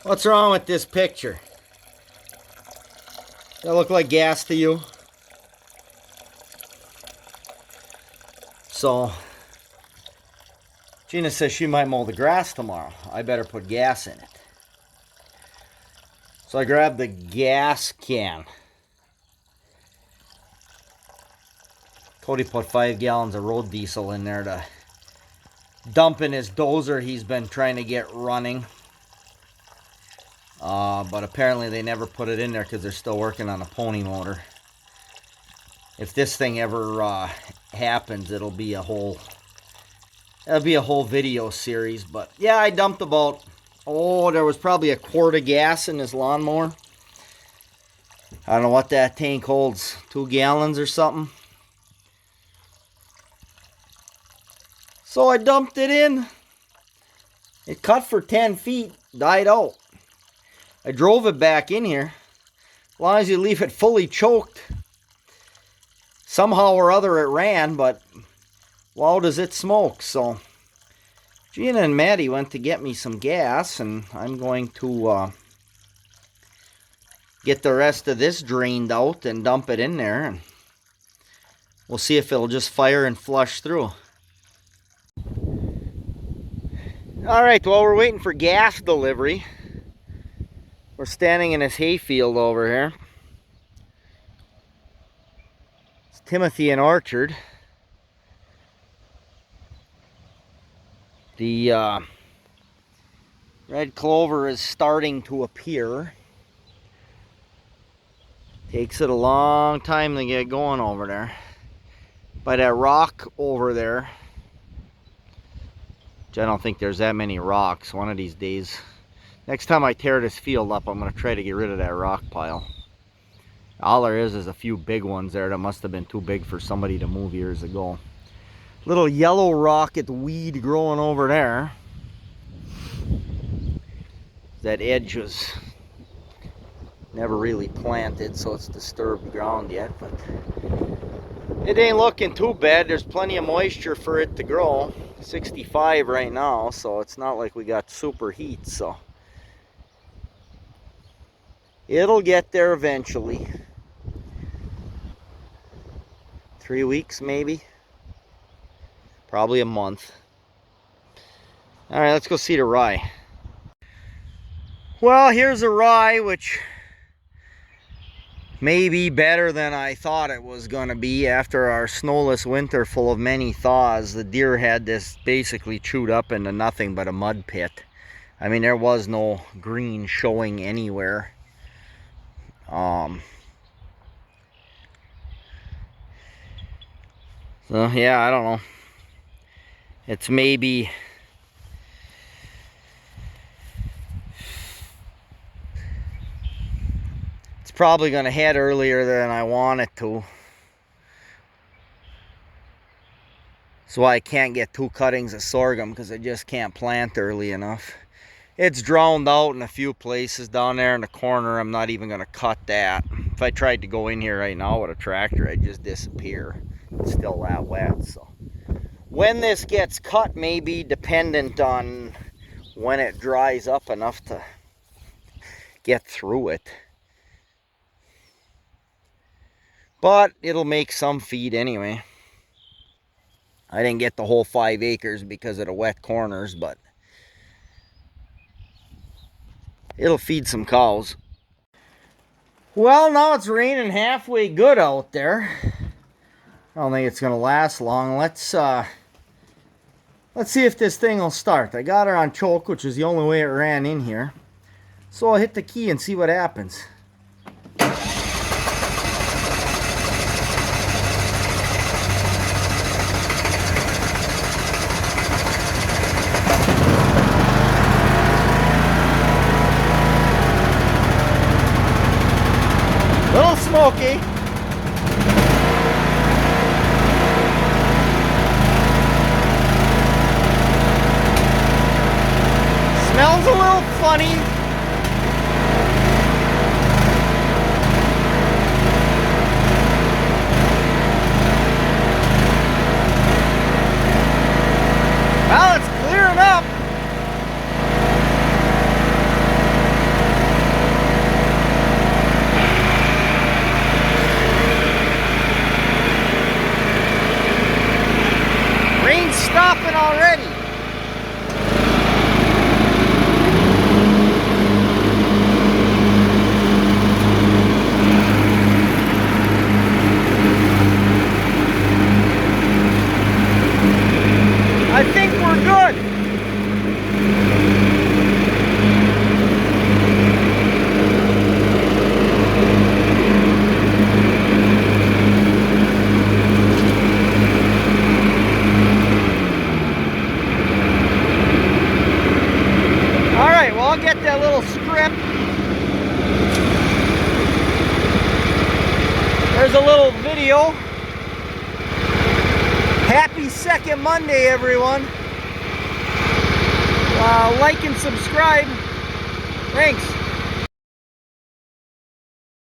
What's wrong with this picture? Does that look like gas to you? So, Gina says she might mow the grass tomorrow. I better put gas in it. So I grabbed the gas can. Cody put 5 gallons of road diesel in there to dump in his dozer he's been trying to get running. But apparently they never put it in there because they're still working on a pony motor. If this thing ever happens, it'll be a whole video series. But yeah, I dumped about, there was probably a quart of gas in this lawnmower. I don't know what that tank holds, 2 gallons or something. So I dumped it in. It cut for 10 feet, died out. I drove it back in here. As long as you leave it fully choked, somehow or other it ran, but wow, does it smoke. So Gina and Maddie went to get me some gas, and I'm going to get the rest of this drained out and dump it in there, and we'll see if it'll just fire and flush through. Alright, while we're waiting for gas delivery, we're standing in this hayfield over here. It's Timothy and Orchard. The red clover is starting to appear. Takes it a long time to get going over there. By that rock over there, which I don't think there's that many rocks. One of these days, next time I tear this field up, I'm going to try to get rid of that rock pile. All there is a few big ones there that must have been too big for somebody to move years ago. Little yellow rocket weed growing over there. That edge was never really planted, so it's disturbed ground yet, but it ain't looking too bad. There's plenty of moisture for it to grow. 65 right now, so it's not like we got super heat, so it'll get there eventually. 3 weeks maybe, probably a month. All right, let's go see the rye. Well, here's a rye which may be better than I thought it was going to be. After our snowless winter full of many thaws, the deer had this basically chewed up into nothing but a mud pit. I mean, there was no green showing anywhere. So yeah, I don't know. It's maybe probably going to head earlier than I want it to. That's why I can't get 2 cuttings of sorghum, because I just can't plant early enough. It's drowned out in a few places down there in the corner. I'm not even going to cut that. If I tried to go in here right now with a tractor, I'd just disappear. It's still that wet. So when this gets cut may be dependent on when it dries up enough to get through it. But it'll make some feed anyway. I didn't get the whole 5 acres because of the wet corners, but it'll feed some cows. Well, now it's raining halfway good out there. I don't think it's going to last long. Let's see if this thing will start. I got her on choke, which is the only way it ran in here. So I'll hit the key and see what happens. Little smoky. Smells a little funny. Well, it's clearing up. Alright, well, I'll get that little script. There's a little video. Happy second Monday, everyone. Like and subscribe. Thanks.